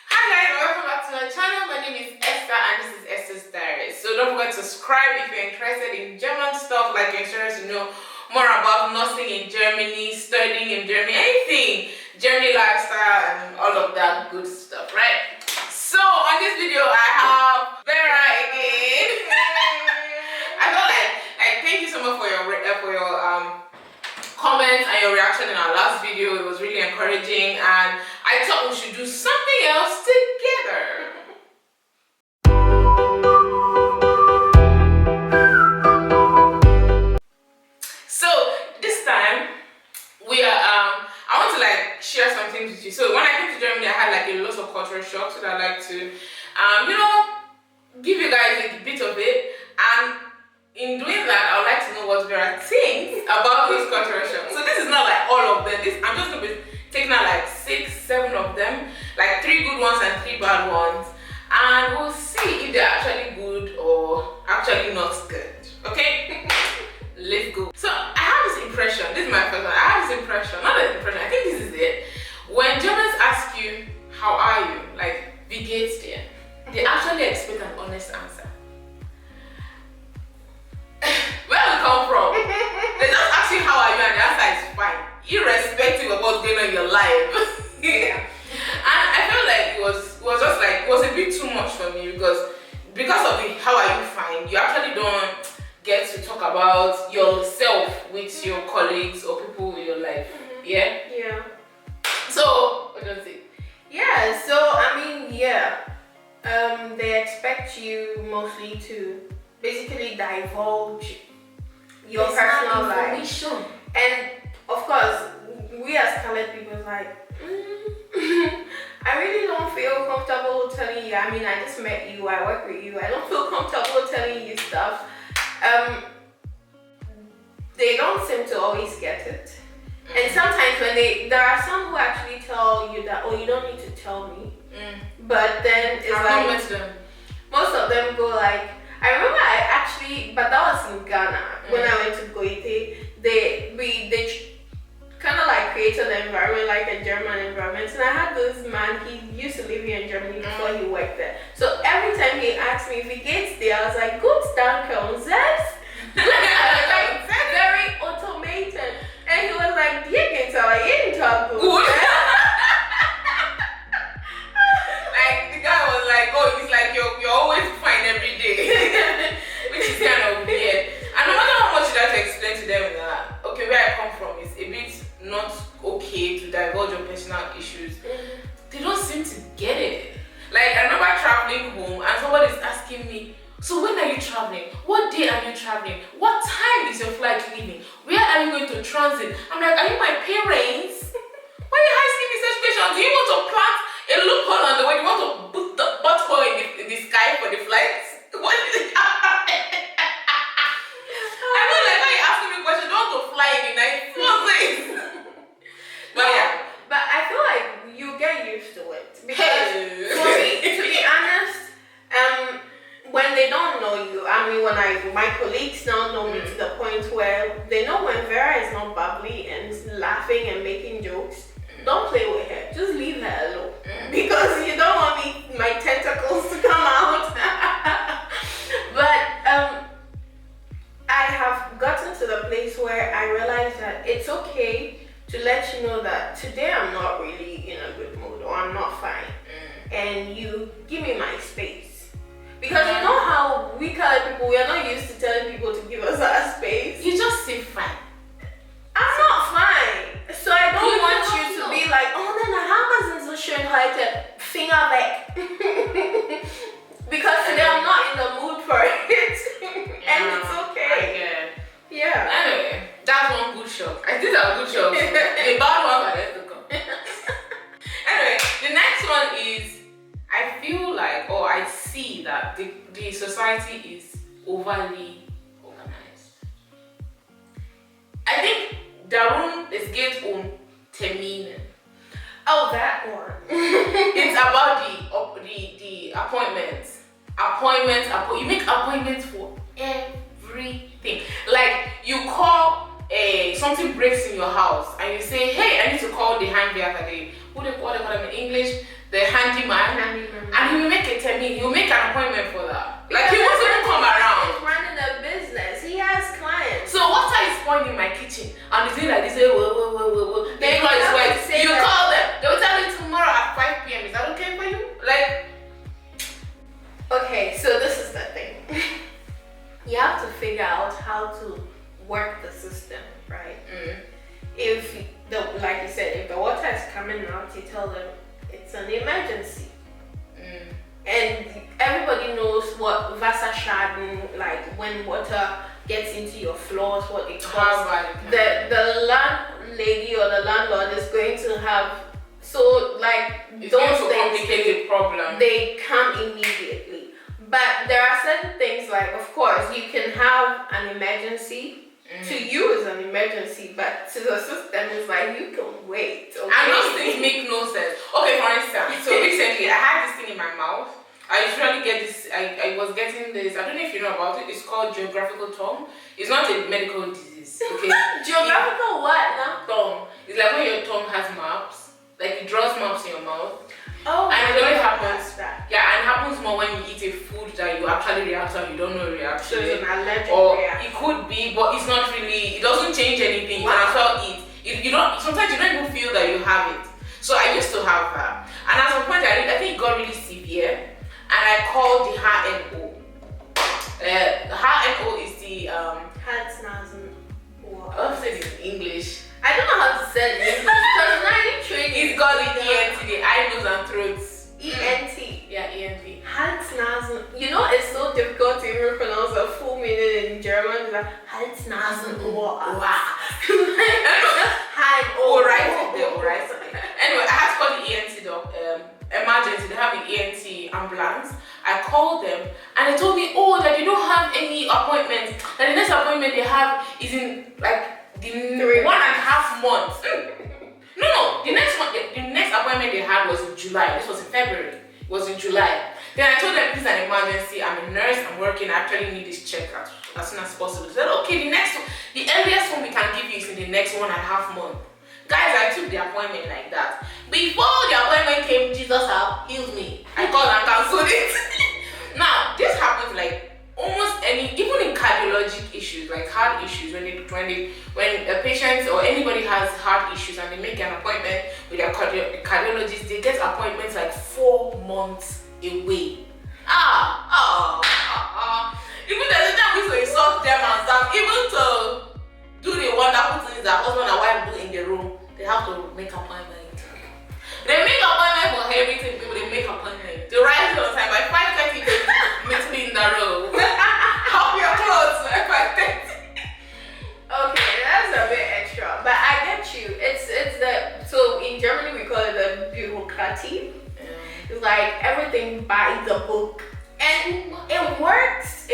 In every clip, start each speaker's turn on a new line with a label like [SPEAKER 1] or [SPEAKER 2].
[SPEAKER 1] Hi guys, welcome back to my channel. My name is Esther and this is Esther's Diary. So don't forget to subscribe if you're interested in German stuff, like you're interested to know more about nursing in Germany, studying in Germany, anything, Germany lifestyle and all of that good stuff, right? So on this video I have Vera again. I felt like thank you so much for your comments and your reaction in our last video. It was really encouraging and I thought we should do something else together. So this time we are I want to share some things with you. So when I came to Germany I had a lot of cultural shocks that I'd like to give you guys a bit of it, and in doing that I would like to know what Vera thinks about those cultural shocks. So this is not all of them. I'm just going to be taking out 6, 7 of them, 3 good ones and 3 bad ones, and we'll see if they're actually good or actually not good. Okay? Let's go. So I have this impression, this is my first one, I have this impression, not an impression, I think this is it. When Germans ask you, how are you? Wie geht's dir? They actually expect an honest answer. Where we come from, they just ask you how are you and the answer is fine, irrespective of what's going on in your life. Yeah. And I felt like it was a bit too much for me because of the how are you fine, you actually don't get to talk about yourself with your colleagues or people in your life. Yeah?
[SPEAKER 2] Yeah.
[SPEAKER 1] So, what do you think?
[SPEAKER 2] Yeah, so they expect you mostly to basically divulge your personal life. And of course, we as colored people I really don't feel comfortable telling you. I mean, I just met you, I work with you, I don't feel comfortable telling you stuff. They don't seem to always get it. And sometimes when there are some who actually tell you that, oh, you don't need to tell me. But then it's most of them go I remember but that was in Ghana when I went to Goethe. They kind of created an environment a German environment, and I had this man, he used to live here in Germany before he worked there. So every time he asked me if he gets there, I was like, gut, danke, und selbst? Very automated. And he was like, you can tell, you didn't talk good.
[SPEAKER 1] The guy was like, oh, he's you're always fine every day. Which is kind of weird. And no matter how much you have to explain to them that, okay, where I come from is a bit not okay to divulge your personal issues, they don't seem to get it. I remember traveling home and somebody's asking me, so when are you traveling? What day are you traveling? What time is your flight leaving? Where are you going to transit? I'm like, are you my parents? Why are you asking me such questions? Do you want to plant a loophole on the way? Do you want to put the butthole in the sky for the flights? What is it? I mean, why are you asking me questions? Do you want to fly in the night?
[SPEAKER 2] But I feel you get used to it. Because for me, to be honest, when they don't know you, when my colleagues now know me to the point where they know when Vera is not bubbly and laughing and making jokes, don't play with her. Just leave her alone. Because you don't want my tentacles to come out. But I have gotten to the place where I realize that it's okay to let you know that today I'm not really in a good mood or I'm not fine. And you give me my space. Because you know how we colored people, we are not used to telling people to give us our space.
[SPEAKER 1] You just say fine.
[SPEAKER 2] I'm not fine. So I don't want you to be like, oh, then I have so schön heute, Finger weg. Because today I'm not in the mood for it. And it's okay. Yeah.
[SPEAKER 1] Anyway, that's one good shock. I think that's a good shock. The bad one are yet to come. Anyway, the next one is, I feel I see that the society is overly organized. I think darum, es geht Termine.
[SPEAKER 2] Oh, that one.
[SPEAKER 1] It's about the appointments. You make appointments for everything. You call something breaks in your house and you say, hey, I need to call the handwerker, what they call them in English, the handyman, and he will make a termin. He will make an appointment for that. Like he wants to come around.
[SPEAKER 2] He's running a business. He has clients.
[SPEAKER 1] So water is pouring in my kitchen, and he's doing like this. Whoa. The employee is wet. You call them. They will tell you tomorrow at 5 p.m. Is that okay for you? Like.
[SPEAKER 2] Okay, so this is the thing. You have to figure out how to work the system, right? If like you said, if the water is coming out, you tell them it's an emergency. And everybody knows what Wasserschaden, like when water gets into your floors, what it causes. The landlady or the landlord is going to have, so like
[SPEAKER 1] it's
[SPEAKER 2] those
[SPEAKER 1] going to
[SPEAKER 2] things,
[SPEAKER 1] complicate the problem.
[SPEAKER 2] they come immediately. But there are certain things, like of course you can have an emergency. To you is an emergency, but to the system it's like you can wait. Okay?
[SPEAKER 1] And those things make no sense. Okay, for instance, so recently I had this thing in my mouth. I usually get this, I was getting this, I don't know if you know about it, it's called geographical tongue. It's not a medical disease, okay?
[SPEAKER 2] Geographical what now?
[SPEAKER 1] Tongue. It's like when your tongue has maps, like it draws maps in your mouth.
[SPEAKER 2] Oh,
[SPEAKER 1] and it only happens.
[SPEAKER 2] That.
[SPEAKER 1] Yeah, and it happens more when you eat a food that you actually react to and you don't know reaction.
[SPEAKER 2] So it's an allergic
[SPEAKER 1] or
[SPEAKER 2] reaction.
[SPEAKER 1] It could be, but it's not really. It doesn't change anything. You
[SPEAKER 2] Wow.
[SPEAKER 1] can as well eat. You don't. Sometimes you don't even feel that you have it. So I used to have that, and at some point I think it got really severe, and I called the HNO. HNO is the
[SPEAKER 2] Halsnasen.
[SPEAKER 1] What's it in English?
[SPEAKER 2] I don't know how to say it in English because now you training.
[SPEAKER 1] It's got the ENT, the eye, nose, and throats.
[SPEAKER 2] ENT.
[SPEAKER 1] Yeah, ENT.
[SPEAKER 2] Halsnasen. You know, it's so difficult to even pronounce a full meaning in German. It's like Halsnasen Ohr.
[SPEAKER 1] Right there. Anyway, I had to call the ENT emergency. They have the ENT ambulance. I called them and they told me, oh, that you don't have any appointment. That the next appointment they have is in like the 1.5 months. No, the next one, the next appointment they had was in July. This was in February. It was in July. Then I told them this is an emergency. I'm a nurse. I'm working. I actually need this check as soon as possible. They said, okay, the earliest one we can give you is in the next 1.5 months. Guys, I took the appointment like that. Before the appointment came, Jesus healed me. I called and cancelled it. Now, this happens like almost even in cardiologic issues, like heart issues, when a patient or anybody has heart issues and they make an appointment with their cardiologist, they get appointments like 4 months away. Even there's a time we used to insult them and stuff, even to do the wonderful things that husband and wife do in the room, they have to make appointment. They make appointment for everything, people, they make appointment. They rise on time by 5:30, they meet me in the room. Help your clothes by 5:30.
[SPEAKER 2] Okay, that's a bit extra, but I get you. It's so in Germany we call it the bureaucratie. It's like everything by the book, and it works,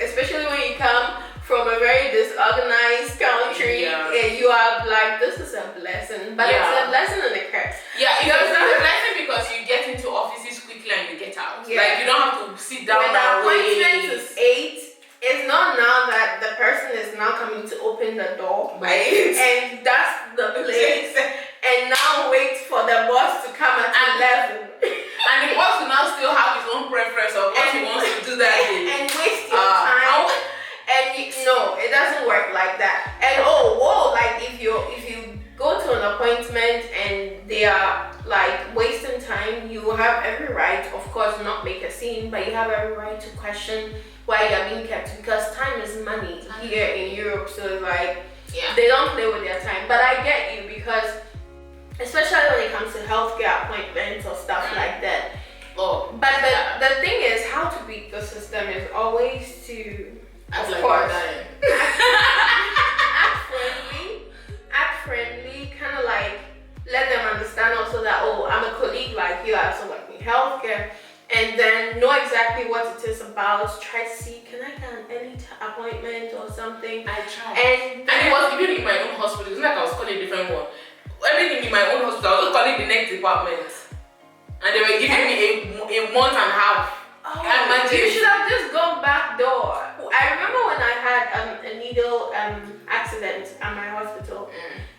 [SPEAKER 2] especially when you come from a very disorganized country and you are like, this is a blessing, but it's a blessing and a curse.
[SPEAKER 1] Yeah, it's a blessing because you get into offices quickly and you get out.
[SPEAKER 2] Yeah.
[SPEAKER 1] Like you don't have to sit down
[SPEAKER 2] when the
[SPEAKER 1] and
[SPEAKER 2] appointment
[SPEAKER 1] wait.
[SPEAKER 2] is 8, it's not now that the person is now coming to open the door
[SPEAKER 1] Right.
[SPEAKER 2] and that's the place and now wait for the boss to come at 11
[SPEAKER 1] And the boss will now still have his own preference of what he wants to do that day.
[SPEAKER 2] and waste your time. And no, it doesn't work like that. And like if you go to an appointment and they are like wasting time, you have every right, of course, not make a scene, but you have every right to question why you're being kept, because time is money here in Europe. So it's like they don't play with their time. But I get you, because especially when it comes to healthcare appointments or stuff like that. But the thing is, how to beat the system is always to act friendly, kind of like let them understand also that, I'm a colleague like you, I also work in healthcare, and then know exactly what it is about. Try to see, can I get an early appointment or something?
[SPEAKER 1] I tried.
[SPEAKER 2] And
[SPEAKER 1] it was even in my own hospital. It's not like I was calling a different one. Everything in my own hospital, I was calling the next department. And they were giving me a month and a half.
[SPEAKER 2] You should have just gone back door. I remember when I had a needle accident at my hospital,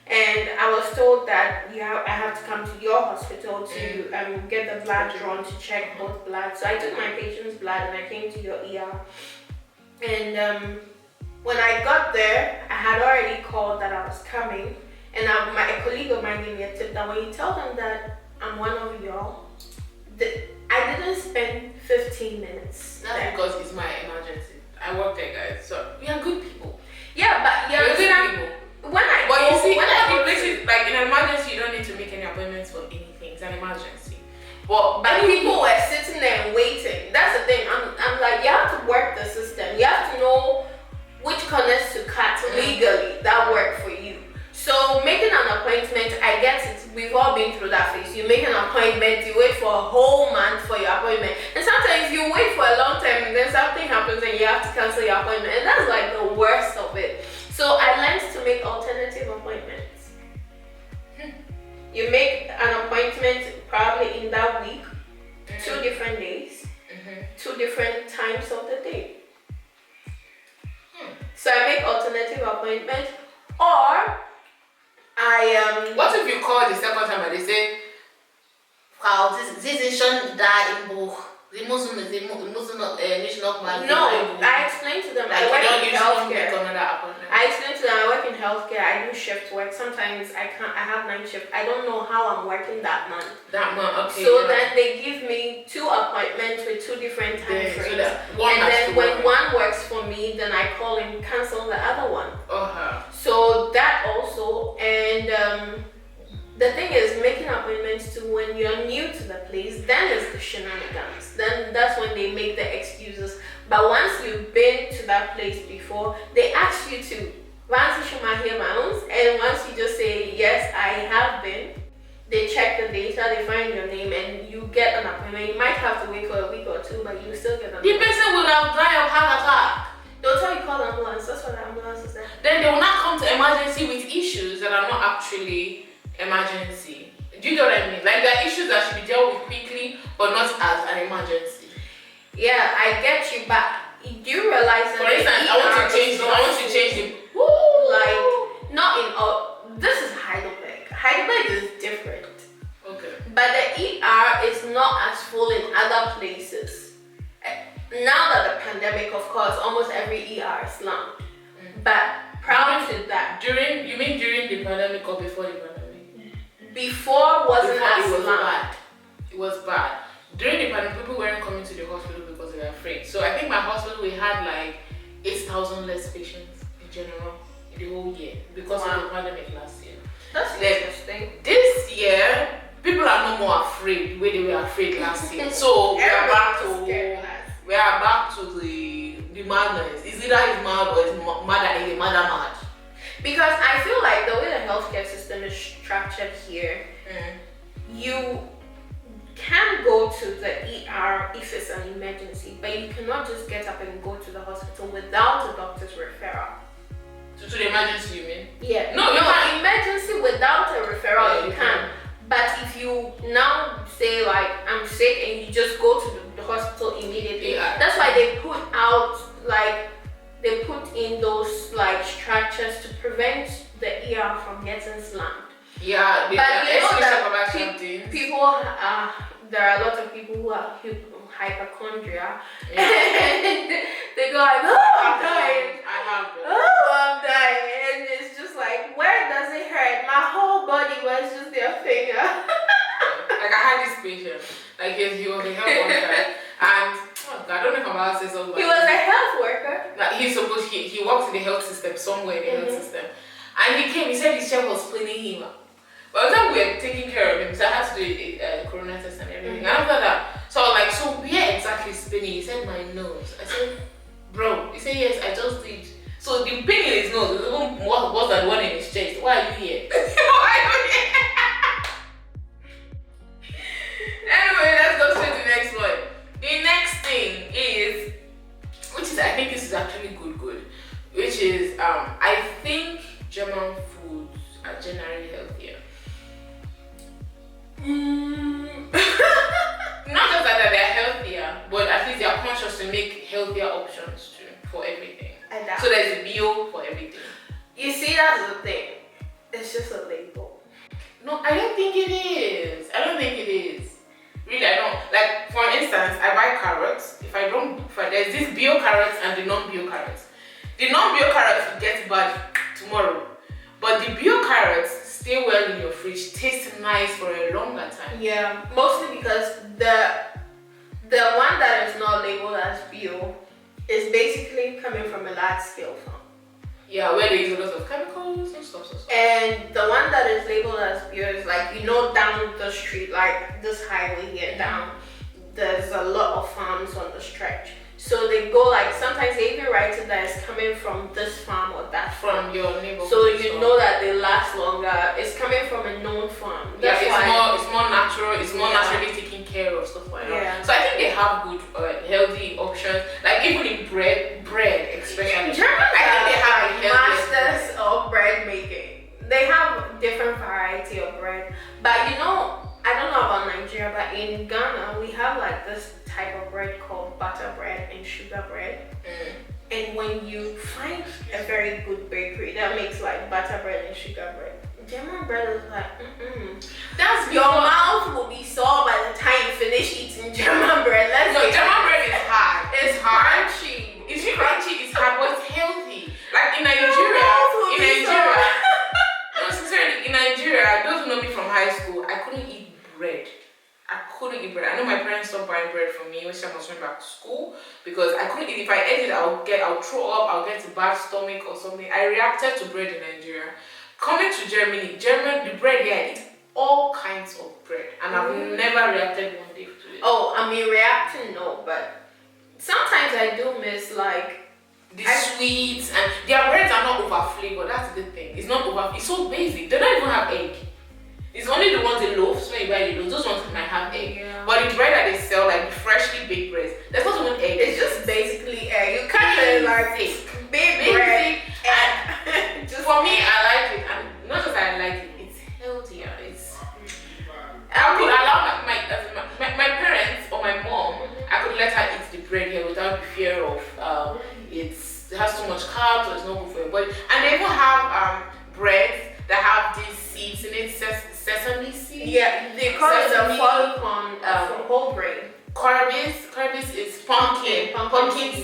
[SPEAKER 2] and I was told that that I have to come to your hospital to get the blood drawn to check both blood. So I took my patient's blood and I came to your ER. And when I got there, I had already called that I was coming. And a colleague of mine gave me a tip that when you tell them that I'm one of y'all, I didn't spend 15 minutes.
[SPEAKER 1] That's because it's my emergency. I work there, guys. So we are good people.
[SPEAKER 2] Yeah, but
[SPEAKER 1] we're good people.
[SPEAKER 2] Places
[SPEAKER 1] like in an emergency, you don't need to make any appointments for anything. It's an emergency. But
[SPEAKER 2] people were sitting there and waiting. That's the thing. I'm like, you have to work the system. You have to know which corners to cut legally that work for you. So making an appointment, I get it. We've all been through that phase. You make an appointment, you wait for a whole month for your appointment. And sometimes you wait for a long time and then something happens and you have to cancel your appointment. And that's like the worst of it. So I learned to make alternative appointments. You make an appointment probably in that week, 2 different days, 2 different times of the day. So I make alternative appointments, or
[SPEAKER 1] what if you call the second time and they say, wow, this is schon da im Buch. Sie müssen noch nicht nochmal.
[SPEAKER 2] No, I explained to them. I work in healthcare. I explained to them I work in healthcare. I do shift work. Sometimes I have night shift. I don't know how I'm working that month.
[SPEAKER 1] Okay.
[SPEAKER 2] So then they give me 2 appointments with 2 different time frames. And then when one works for me, then I call and cancel the other one. So that also, and the thing is, making appointments to when you're new to the place, then is the shenanigans. Then that's when they make the excuses. But once you've been to that place before, they ask you to. Once you should hear mounts, and once you just say, yes, I have been, they check the data, they find your name, and you get an appointment. You might have to wait for a week or 2, but you still get an appointment.
[SPEAKER 1] The person will have died of heart attack.
[SPEAKER 2] They'll tell you call the ambulance. That's what the ambulance is there.
[SPEAKER 1] Then they will not come to emergency with issues that are not actually emergency. Do you know what I mean? Like there are issues that should be dealt with quickly, but not as an emergency.
[SPEAKER 2] Yeah, I get you, but do you realize that?
[SPEAKER 1] For instance, I want to change it.
[SPEAKER 2] Like not in all. This is Heidelberg. Heidelberg is different.
[SPEAKER 1] Okay.
[SPEAKER 2] But the ER is not as full in other places. Now that the pandemic, of course, almost every ER is slammed. But prior to that,
[SPEAKER 1] you mean during the pandemic or before the pandemic?
[SPEAKER 2] Before wasn't as
[SPEAKER 1] bad. It was bad. During the pandemic, people weren't coming to the hospital because they were afraid. So I think my hospital, we had like 8,000 less patients in general in the whole year because of the pandemic last year.
[SPEAKER 2] That's interesting.
[SPEAKER 1] This year, people are no more afraid the way they were afraid last year. So we are back to the madness. It's either he's mad or he's mad.
[SPEAKER 2] Because I feel like the way the healthcare system is structured here, you can go to the ER if it's an emergency, but you cannot just get up and go to the hospital without a doctor's referral.
[SPEAKER 1] To the emergency, you mean?
[SPEAKER 2] Yeah. No, emergency without a referral, you can. But if you now say like I'm sick and you just go to the hospital immediately, that's why they put out they put in those structures to prevent the ER from getting slammed.
[SPEAKER 1] Yeah,
[SPEAKER 2] but you know that people there are a lot of people who are hypochondria, and they go like, oh, I'm dying. I'm dying, and it's just like, where does it hurt? My whole body was just their finger.
[SPEAKER 1] Like I had this patient, he was a health worker, and I don't know if I'm allowed to say something.
[SPEAKER 2] He was a health worker.
[SPEAKER 1] He works in the health system somewhere in the health system, and he came. He said his chef was cleaning him. By the time we were taking care of him, so I had to do a corona test and everything. And after that, so I was like, so where exactly is spinning? He said my nose. I said, bro. He said yes, I just did. So the pain in his nose is even worse than the one in his chest. Why are you here? Anyway, let's go straight to the next one. The next thing is, I think this is actually good, which is I think German foods are generally healthier. Not just that they're healthier, but at least they are conscious to make healthier options too for everything. So there's a bio for everything.
[SPEAKER 2] You see, that's the thing. It's just a label.
[SPEAKER 1] No, don't think it is. I don't think it is. Really, I don't. Like, for instance, I buy carrots. There's this bio carrots and the non-bio carrots. The non-bio carrots will get bad tomorrow. But the bio carrots stay well in your fridge, taste nice for a longer time.
[SPEAKER 2] Yeah, mostly because the one that is not labeled as bio is basically coming from a large scale farm.
[SPEAKER 1] Yeah, where there is a lot of chemicals and stuff.
[SPEAKER 2] And the one that is labeled as bio is like, down the street, like this highway here down, there's a lot of farms on the stretch. So they go like, sometimes they even write it that it's coming from this farm or that farm.
[SPEAKER 1] From your neighborhood.
[SPEAKER 2] So you know that they last longer. It's coming from a known farm.
[SPEAKER 1] That's it's more natural. It's more naturally taken care of, stuff like that.
[SPEAKER 2] Yeah.
[SPEAKER 1] So I think they have good, healthy options. Like even in bread especially.
[SPEAKER 2] Germans
[SPEAKER 1] I think they have
[SPEAKER 2] like masters of bread making. They have different variety of bread. But I don't know about Nigeria, but in Ghana we have like this type of bread called butter bread and sugar bread. And when you find a very good bakery that makes like butter bread and sugar bread, German bread is like,
[SPEAKER 1] That's
[SPEAKER 2] your mouth will be sore by the time you finish eating German bread.
[SPEAKER 1] German bread is hard.
[SPEAKER 2] It's crunchy.
[SPEAKER 1] It's crunchy, it's hard, but it's healthy. Like in Nigeria, no, sincerely, in Nigeria, those who know me from high school, I couldn't eat bread. I know my parents stopped buying bread for me when I was going back to school because I couldn't eat. If I ate it, I'll throw up, I'll get a bad stomach or something. I reacted to bread in Nigeria. Coming to Germany, the bread here, I eat all kinds of bread, and I've never reacted one day to it.
[SPEAKER 2] Oh, I mean reacting, no, but sometimes I do miss like
[SPEAKER 1] the sweets, and their breads are not over flavored. That's the good thing. It's not over. It's so basic. They don't even have egg. It's only the ones in loaves when you buy the loaves. Those ones might have egg.
[SPEAKER 2] Yeah.
[SPEAKER 1] But the bread that they sell, like freshly baked breads, there's not even egg.
[SPEAKER 2] It's just basically egg. You can't like big bread.
[SPEAKER 1] And just for me, I like it, and not just I like it. It's healthier. I could allow my parents or my mom. I could let her eat the bread here without the fear of it has too much carbs or it's not good for your body. And they even have breads that have these seeds in it, sesame seeds.
[SPEAKER 2] Yeah, they call it the whole grain.
[SPEAKER 1] Carbis is pumpkin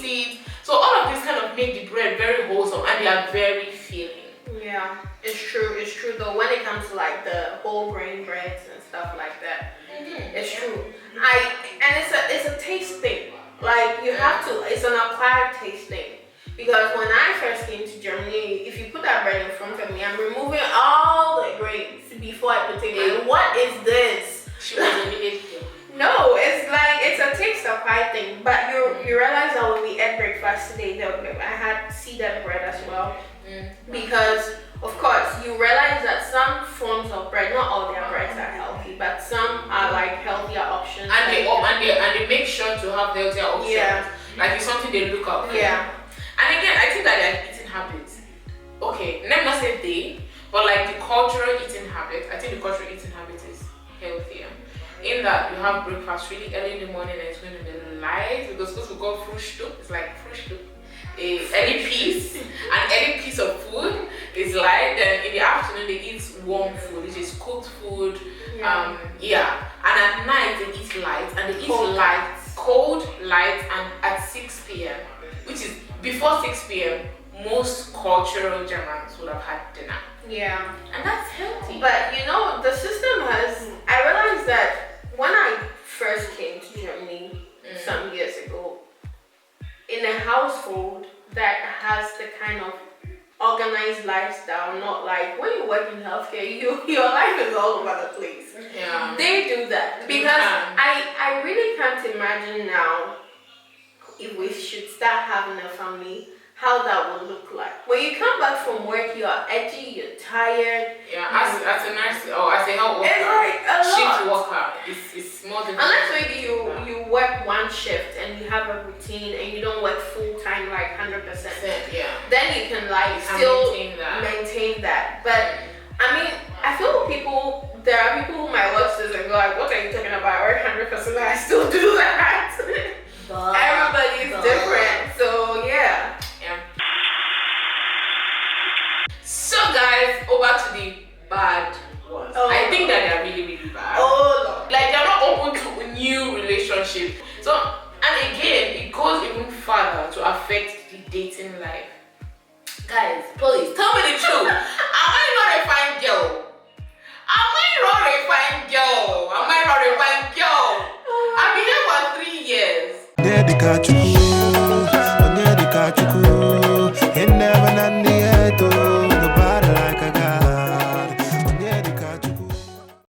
[SPEAKER 1] seeds. So all of this kind of make the bread very wholesome, and they are very filling.
[SPEAKER 2] Yeah, it's true though. When it comes to like the whole grain breads and stuff like that, it's true. It's a taste thing. Like you have to. It's an acquired taste thing. Because when I first came to Germany, if you put that bread in front of me, I'm removing all the grains before I put it in. What is this?
[SPEAKER 1] She was immediately.
[SPEAKER 2] No, it's a taste acquired thing. But you realize that when we ate breakfast today, I had seeded bread as well. Because of course you realize that some forms of bread, not all their breads are healthy, but some are like healthier options.
[SPEAKER 1] And they make sure to have healthier options.
[SPEAKER 2] Yeah.
[SPEAKER 1] Like it's something they look out for.
[SPEAKER 2] Yeah.
[SPEAKER 1] And again, I think that their eating habits. Okay, let me not say they, but like the cultural eating habit. I think the cultural eating habit is healthier. In that you have breakfast really early in the morning and it's going to be light because we call Frühstück. It's like Frühstück. Any piece of food is light. Then in the afternoon they eat warm food, which is cooked food. And at night they eat light, and they eat cold, light, and at 6 p.m. which is before 6 p.m. most cultural Germans would have had dinner.
[SPEAKER 2] Yeah,
[SPEAKER 1] and that's healthy.
[SPEAKER 2] But the system has. I realized that when I first came to Germany some years ago, in a household that has the kind of organized lifestyle, not like when you work in healthcare, your life is all over the place.
[SPEAKER 1] Yeah.
[SPEAKER 2] They do that because I really can't imagine now if we should start having a family, how that would look like. When you come back from work, you are edgy, you're tired.
[SPEAKER 1] Yeah, as a nurse or as a health worker,
[SPEAKER 2] it's like a
[SPEAKER 1] shift
[SPEAKER 2] lot.
[SPEAKER 1] worker, it's more than
[SPEAKER 2] unless maybe you work one shift and you have a routine and you don't work full time like 100%.
[SPEAKER 1] Yeah.
[SPEAKER 2] Then you can still maintain that. But I mean, I feel there are people who might watch this and go like, what are you talking about? I work 100%, I still do that. Everybody's different, so yeah.
[SPEAKER 1] So guys, over to the bad ones. I think that they are relationship. So, and again, it goes even further to affect the dating life. Guys, please tell me the truth. Am I not a fine girl? Am I not a fine girl? Am I not a fine girl? I've been here for 3 years.